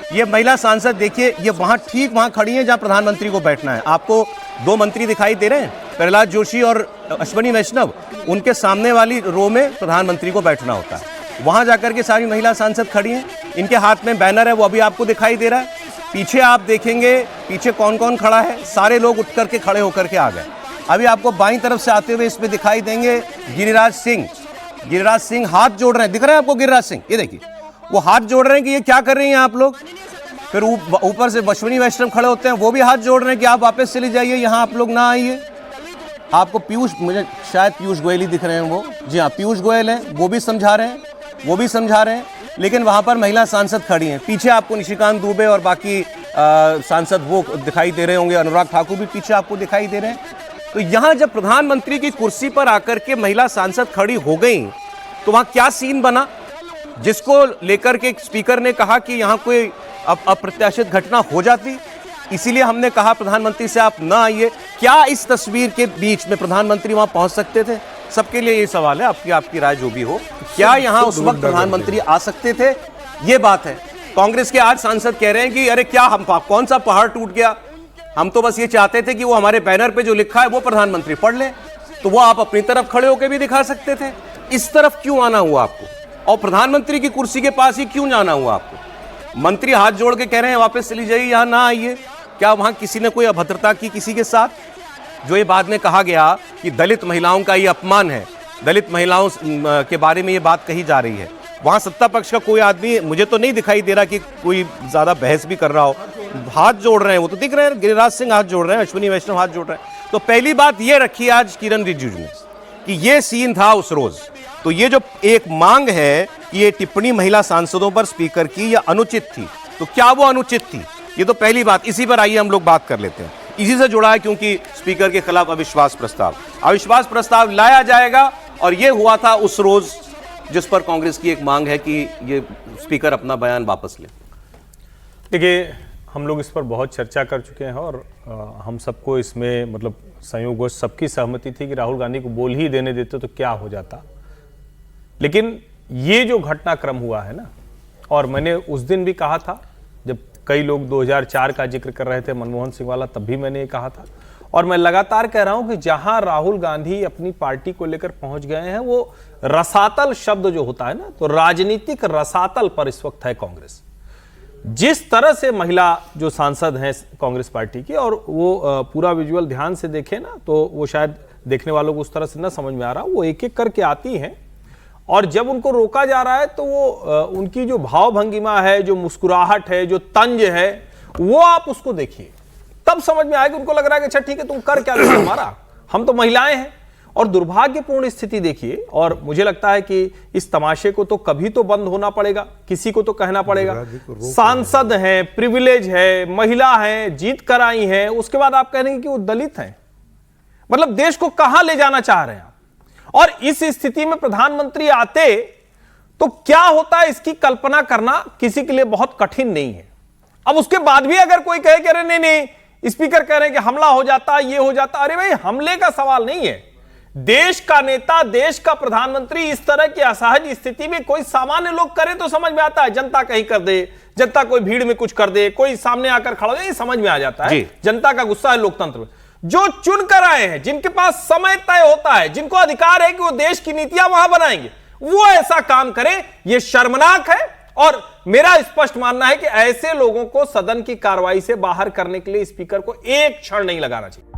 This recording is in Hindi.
ये महिला सांसद देखिए, ये वहां ठीक वहां खड़ी है जहां प्रधानमंत्री को बैठना है। आपको दो मंत्री दिखाई दे रहे हैं, प्रहलाद जोशी और अश्विनी वैष्णव, उनके सामने वाली रो में प्रधानमंत्री को बैठना होता है। वहां जाकर के सारी महिला सांसद खड़ी हैं, इनके हाथ में बैनर है, वो अभी आपको दिखाई दे रहा है। पीछे आप देखेंगे, पीछे कौन कौन खड़ा है, सारे लोग उठ करके खड़े होकर के आ गए। अभी आपको बाईं तरफ से आते हुए इसमें दिखाई देंगे गिरिराज सिंह हाथ जोड़ रहे हैं, दिख रहे हैं आपको गिरिराज सिंह, ये देखिए वो हाथ जोड़ रहे हैं कि ये क्या कर रही हैं आप लोग। फिर ऊपर से अश्विनी वैष्णव खड़े होते हैं, वो भी हाथ जोड़ रहे हैं कि आप वापस चले जाइए, यहाँ आप लोग ना आइए। आपको मुझे शायद पीयूष गोयल ही दिख रहे हैं, वो जी हाँ पीयूष गोयल हैं, वो भी समझा रहे हैं, लेकिन वहां पर महिला सांसद खड़ी हैं। पीछे आपको निशिकांत दुबे और बाकी सांसद वो दिखाई दे रहे होंगे, अनुराग ठाकुर भी पीछे आपको दिखाई दे रहे हैं। तो यहां जब प्रधानमंत्री की कुर्सी पर आकर के महिला सांसद खड़ी हो गई तो वहां क्या सीन बना, जिसको लेकर के स्पीकर ने कहा कि यहां कोई अप्रत्याशित घटना हो जाती, इसीलिए हमने कहा प्रधानमंत्री से आप ना आइए। क्या इस तस्वीर के बीच में प्रधानमंत्री वहां पहुंच सकते थे? सबके लिए ये सवाल है, आपकी राय जो भी हो, क्या यहां उस वक्त प्रधानमंत्री आ सकते थे? ये बात है। कांग्रेस के आज सांसद कह रहे हैं कि अरे क्या हम कौन सा पहाड़ टूट गया, हम तो बस ये चाहते थे कि वो हमारे बैनर पे जो लिखा है वो प्रधानमंत्री पढ़ ले, तो वो आप अपनी तरफ खड़े होकर भी दिखा सकते थे। इस तरफ क्यों आना हुआ आपको, और प्रधानमंत्री की कुर्सी के पास ही क्यों जाना हुआ आपको? मंत्री हाथ जोड़ के कह रहे हैं वापस चली जाइए, यहां ना आइए। क्या वहां किसी ने कोई अभद्रता की किसी के साथ? जो ये बाद में कहा गया कि दलित महिलाओं का ये अपमान है, दलित महिलाओं के बारे में ये बात कही जा रही है, वहां सत्ता पक्ष का कोई आदमी मुझे तो नहीं दिखाई दे रहा कि कोई ज्यादा बहस भी कर रहा हो। हाथ जोड़ रहे हैं, वो तो दिख रहे हैं, गिरिराज सिंह हाथ जोड़ रहे हैं, अश्विनी वैष्णव हाथ जोड़ रहे हैं। तो पहली बात ये रखी आज किरण रिजिजू ने कि ये सीन था उस रोज। तो ये जो एक मांग है कि ये टिप्पणी महिला सांसदों पर स्पीकर की या अनुचित थी, तो क्या वो अनुचित थी? ये तो पहली बात। इसी पर आइए हम लोग बात कर लेते हैं। इसी से जुड़ा है क्योंकि स्पीकर के खिलाफ अविश्वास प्रस्ताव लाया जाएगा, और ये हुआ था उस रोज जिस पर कांग्रेस की एक मांग है कि ये स्पीकर अपना बयान वापस ले। देखिए, हम लोग इस पर बहुत चर्चा कर चुके हैं और हम सबको इसमें मतलब संयोगवश सबकी सहमति थी कि राहुल गांधी को बोल ही देने देते तो क्या हो जाता। लेकिन ये जो घटनाक्रम हुआ है ना, और मैंने उस दिन भी कहा था जब कई लोग 2004 का जिक्र कर रहे थे, मनमोहन सिंह वाला, तब भी मैंने ये कहा था, और मैं लगातार कह रहा हूं कि जहां राहुल गांधी अपनी पार्टी को लेकर पहुंच गए हैं, वो रसातल शब्द जो होता है ना, तो राजनीतिक रसातल पर इस वक्त है कांग्रेस। जिस तरह से महिला जो सांसद हैं कांग्रेस पार्टी की, और वो पूरा विजुअल ध्यान से देखें ना तो वो शायद देखने वालों को उस तरह से ना समझ में आ रहा, वो एक एक करके आती हैं, और जब उनको रोका जा रहा है तो वो उनकी जो भाव भंगिमा है, जो मुस्कुराहट है, जो तंज है, वो आप उसको देखिए, तब समझ में आएगा। उनको लग रहा है कि अच्छा ठीक है, तुम कर क्या रहे हो हमारा, हम तो महिलाएं हैं। और दुर्भाग्यपूर्ण स्थिति देखिए, और मुझे लगता है कि इस तमाशे को तो कभी तो बंद होना पड़ेगा, किसी को तो कहना पड़ेगा। सांसद हैं, प्रिविलेज है, महिला है, जीत कर आई है, उसके बाद आप कहेंगे कि वो दलित हैं। मतलब देश को कहां ले जाना चाह रहे हैं आप? और इस स्थिति में प्रधानमंत्री आते तो क्या होता है, इसकी कल्पना करना किसी के लिए बहुत कठिन नहीं है। अब उसके बाद भी अगर कोई कहे कि अरे नहीं, स्पीकर कह रहे हैं कि हमला हो जाता, ये हो जाता, अरे भाई हमले का सवाल नहीं है। देश का नेता, देश का प्रधानमंत्री इस तरह की असहज स्थिति में कोई सामान्य लोग करे तो समझ में आता है, जनता कहीं कर दे, जनता कोई भीड़ में कुछ कर दे, कोई सामने आकर खड़ा हो, ये समझ में आ जाता है। जनता का गुस्सा है लोकतंत्र में। जो चुन कर आए हैं, जिनके पास समय तय होता है, जिनको अधिकार है कि वो देश की नीतियां वहां बनाएंगे, वो ऐसा काम करे, ये शर्मनाक है। और मेरा स्पष्ट मानना है कि ऐसे लोगों को सदन की कार्रवाई से बाहर करने के लिए स्पीकर को एक क्षण नहीं लगाना चाहिए।